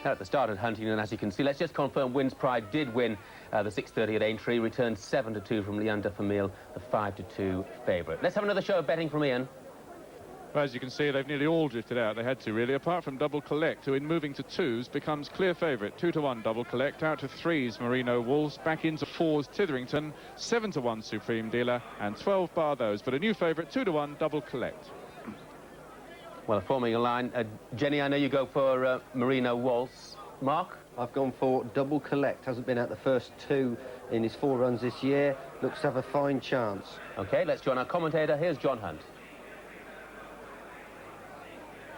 At the start at Huntingdon, as you can see, let's just confirm Wins Pride did win the 6:30 at Aintree, returned 7-2 from Leander Famil, the 5-2 favourite. Let's have another show of betting from Ian. Well, as you can see, they've nearly all drifted out. They had to, really, apart from Double Collect, who in moving to twos becomes clear favourite. 2-1 Double Collect, out to threes Merino Wolves, back into fours Titherington, 7-1 Supreme Dealer, and 12 bar those. But a new favourite, 2-1 Double Collect. Well, forming a line. Jenny, I know you go for Merino Waltz. Mark? I've gone for Double Collect. Hasn't been out the first two in his 4 runs this year. Looks to have a fine chance. OK, let's join our commentator. Here's John Hunt.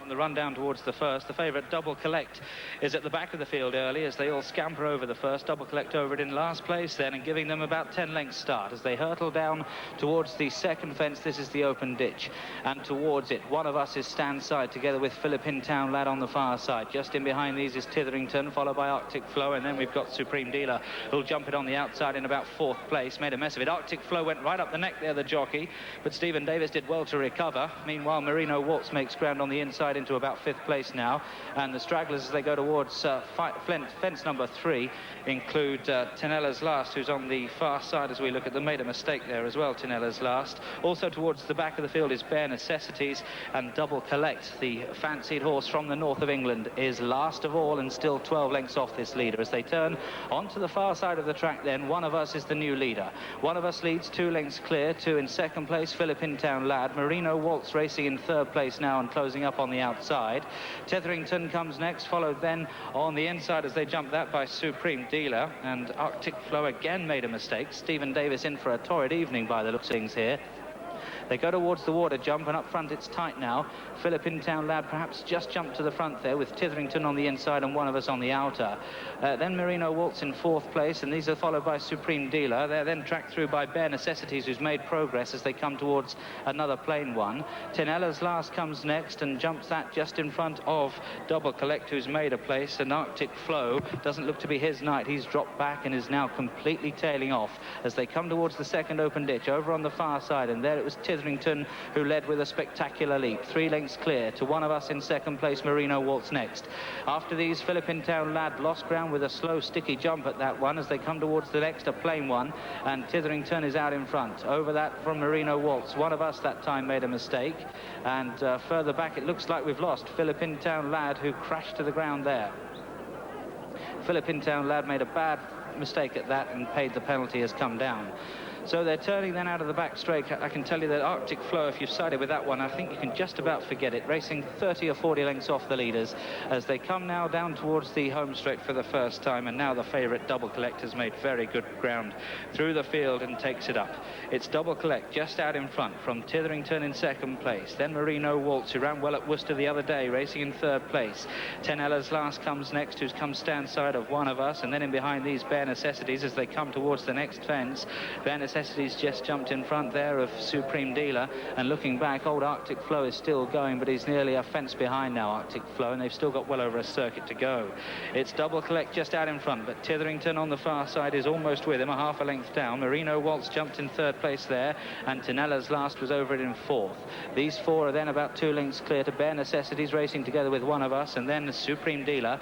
On the run down towards the first, the favourite Double Collect is at the back of the field early as they all scamper over the first. Double Collect over it in last place then, and giving them about 10 lengths start as they hurtle down towards the second fence. This is the open ditch, and towards it One of Us is stand side together with Philippine Town Lad on the far side. Just in behind these is Titherington, followed by Arctic Flow, and then we've got Supreme Dealer who'll jump it on the outside in about 4th place. Made a mess of it. Arctic Flow went right up the neck there, the jockey, but Stephen Davis did well to recover. Meanwhile, Merino Waltz makes ground on the inside into about 5th place now, and the stragglers as they go towards fence number 3 include Tenella's Last, who's on the far side as we look at them. Made a mistake there as well, Tenella's Last. Also towards the back of the field is Bare Necessities, and Double Collect, the fancied horse from the north of England, is last of all and still 12 lengths off this leader. As they turn onto the far side of the track then, One of Us is the new leader. One of Us leads 2 lengths clear to, in 2nd place, Philippine Town Lad. Merino Waltz racing in 3rd place now and closing up on the outside. Titherington comes next, followed then on the inside as they jump that by Supreme Dealer, and Arctic Flow again made a mistake. Stephen Davis in for a torrid evening by the looks of things here. They go towards the water jump, and up front it's tight now. Philippine Town Lad perhaps just jumped to the front there with Titherington on the inside and One of Us on the outer. Then Merino Waltz in 4th place, and these are followed by Supreme Dealer. They're then tracked through by Bare Necessities, who's made progress as they come towards another plain one. Tenella's Last comes next and jumps that just in front of Double Collect, who's made a place, and Arctic Flow doesn't look to be his night. He's dropped back and is now completely tailing off as they come towards the second open ditch over on the far side, and there it was Titherington who led with a spectacular leap. 3 lengths clear to One of Us in 2nd place, Merino Waltz next. After these, Philippine Town Lad lost ground with a slow sticky jump at that one as they come towards the next, a plain one, and Titherington is out in front. Over that from Merino Waltz, One of Us that time made a mistake, and further back it looks like we've lost Philippine Town Lad, who crashed to the ground there. Philippine Town Lad made a bad mistake at that and paid the penalty, has come down. So they're turning then out of the back straight. I can tell you that Arctic Flow, if you've sided with that one, I think you can just about forget it. Racing 30 or 40 lengths off the leaders as they come now down towards the home straight for the first time, and now the favourite Double Collect has made very good ground through the field and takes it up. It's Double Collect just out in front from Titherington in 2nd place. Then Merino Waltz, who ran well at Worcester the other day, racing in 3rd place. Tenella's Last comes next, who's come stand side of One of Us, and then in behind these Bare Necessities as they come towards the next fence. Bare Necessities just jumped in front there of Supreme Dealer, and looking back, old Arctic Flow is still going, but he's nearly a fence behind now, Arctic Flow, and they've still got well over a circuit to go. It's Double Collect just out in front, but Titherington on the far side is almost with him, a half a length down. Merino Waltz jumped in 3rd place there, and Tenella's Last was over it in 4th. These 4 are then about 2 lengths clear to Bare Necessities, racing together with One of Us, and then the Supreme Dealer.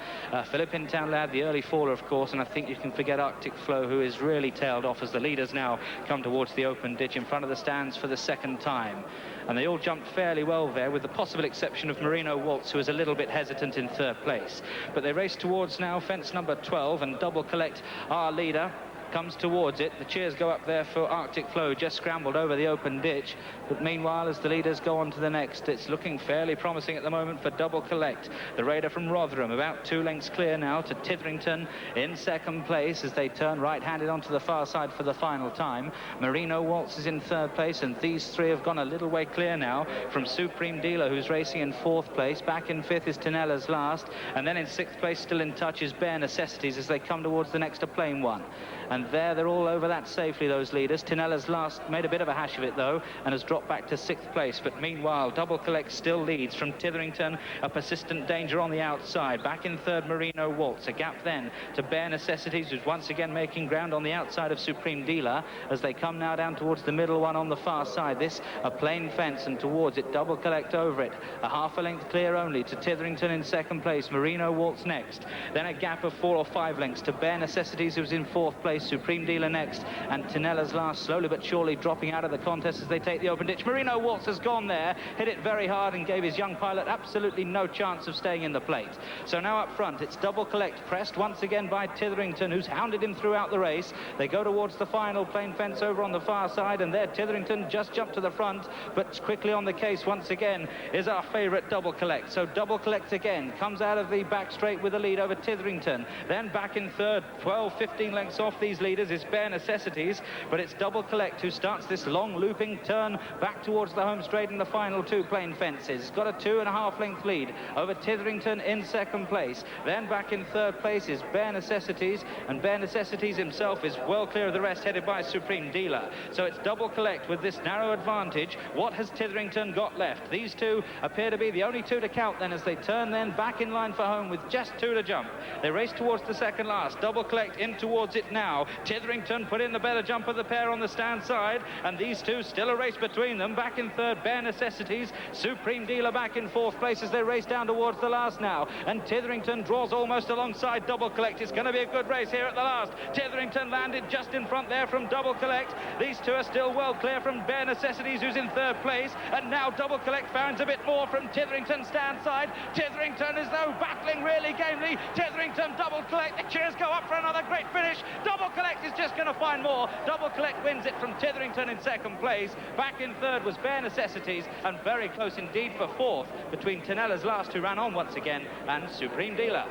Philippine Town Lad, the early faller, of course, and I think you can forget Arctic Flow, who is really tailed off as the leaders now come towards the open ditch in front of the stands for the 2nd time. And they all jumped fairly well there, with the possible exception of Merino Waltz, who is a little bit hesitant in 3rd place. But they race towards now fence number 12, and Double Collect, our leader, comes towards it. The cheers go up there for Arctic Flow, just scrambled over the open ditch. But meanwhile, as the leaders go on to the next, it's looking fairly promising at the moment for Double Collect. The raider from Rotherham, about 2 lengths clear now to Titherington in 2nd place as they turn right-handed onto the far side for the final time. Merino Waltz is in 3rd place, and these 3 have gone a little way clear now from Supreme Dealer, who's racing in 4th place. Back in 5th is Tenella's Last, and then in 6th place, still in touch, is Bare Necessities as they come towards the next, a plain one. And And there they're all over that safely, those leaders. Tenella's last made a bit of a hash of it, though, and has dropped back to 6th place. But meanwhile, Double Collect still leads from Titherington, a persistent danger on the outside. Back in 3rd, Merino Waltz. A gap then to Bare Necessities, who's once again making ground on the outside of Supreme Dealer as they come now down towards the middle one on the far side. This a plain fence, and towards it Double Collect over it. A half a length clear only to Titherington in 2nd place. Merino Waltz next. Then a gap of 4 or 5 lengths to Bare Necessities, who's in 4th place. Supreme Dealer next, and Tenella's last, slowly but surely dropping out of the contest as they take the open ditch. Merino Waltz has gone there, hit it very hard, and gave his young pilot absolutely no chance of staying in the plate. So now up front it's Double Collect, pressed once again by Titherington, who's hounded him throughout the race. They go towards the final plain fence over on the far side, and there Titherington just jumped to the front, but quickly on the case once again is our favourite Double Collect. So Double Collect again comes out of the back straight with the lead over Titherington. Then back in 3rd, 12-15 lengths off these leaders is Bare Necessities, but it's Double Collect who starts this long looping turn back towards the home straight in the final 2 plain fences. He's got a 2.5 length lead over Titherington in 2nd place. Then back in 3rd place is Bare Necessities, and Bare Necessities himself is well clear of the rest, headed by Supreme Dealer. So it's Double Collect with this narrow advantage. What has Titherington got left? These two appear to be the only 2 to count then, as they turn then back in line for home with just 2 to jump. They race towards the second last. Double Collect in towards it now. Titherington put in the better jump of the pair on the stand side, and these two still a race between them. Back in 3rd, Bare Necessities. Supreme Dealer back in 4th place as they race down towards the last now, and Titherington draws almost alongside Double Collect. It's going to be a good race here at the last. Titherington landed just in front there from Double Collect. These two are still well clear from Bare Necessities, who's in 3rd place, and now Double Collect finds a bit more from Titherington stand side. Titherington is though battling really gamely. Titherington, Double Collect, the cheers go up for another great finish. Double Collect is just going to find more. Double Collect wins it from Titherington in 2nd place. Back in 3rd was Bare Necessities, and very close indeed for 4th between Tenella's last, who ran on once again, and Supreme Dealer.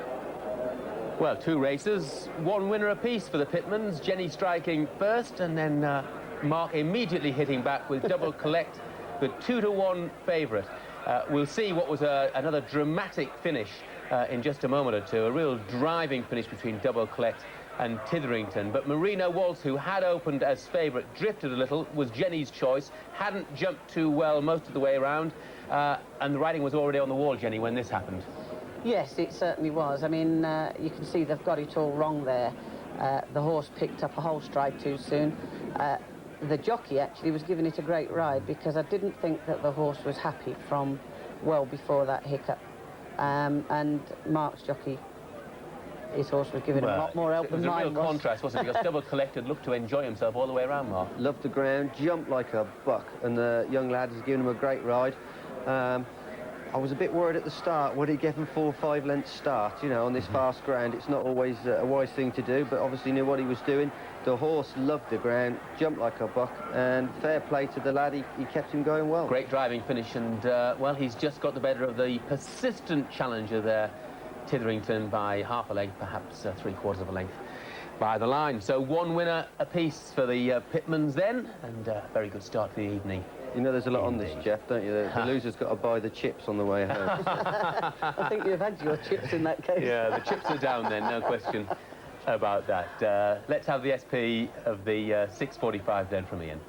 Well, 2 races, 1 winner apiece for the Pitmans. Jenny striking first, and then Mark immediately hitting back with Double Collect, the 2-to-1 favourite. We'll see what was another dramatic finish in just a moment or two. A real driving finish between Double Collect and Titherington. But Merino Waltz, who had opened as favourite, drifted a little, was Jenny's choice, hadn't jumped too well most of the way around, and the riding was already on the wall, Jenny, when this happened. Yes, it certainly was. I mean, you can see they've got it all wrong there. The horse picked up a whole stride too soon. The jockey actually was giving it a great ride, because I didn't think that the horse was happy from well before that hiccup. And Mark's jockey, his horse was giving a lot more help than mine was. It was a real contrast, wasn't it? Because Double Collect had looked to enjoy himself all the way around, Mark. Loved the ground, jumped like a buck, and the young lad has given him a great ride. I was a bit worried at the start. Would he give him 4 or 5 lengths start? You know, on this fast ground, it's not always a wise thing to do, but obviously knew what he was doing. The horse loved the ground, jumped like a buck, and fair play to the lad. He kept him going well. Great driving finish, and, well, he's just got the better of the persistent challenger there, Titherington, by half a length, perhaps 3/4 of a length by the line. So 1 winner apiece for the Pitmans then, and a very good start to the evening. You know there's a lot on this, Jeff, don't you? The loser's got to buy the chips on the way home. I think you've had your chips in that case. Yeah, the chips are down then, no question about that. Let's have the SP of the 6:45 then from Ian.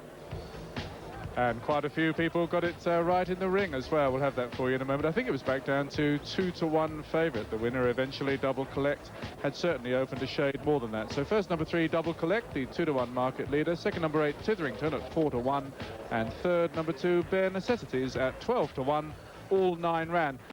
And quite a few people got it right in the ring as well. We'll have that for you in a moment. I think it was back down to 2-to-1 favourite. The winner eventually, Double Collect, had certainly opened a shade more than that. So first, number 3, Double Collect, the 2-to-1 market leader. Second, number 8, Titherington at 4-to-1. And third, number 2, Bare Necessities at 12-to-1. All 9 ran.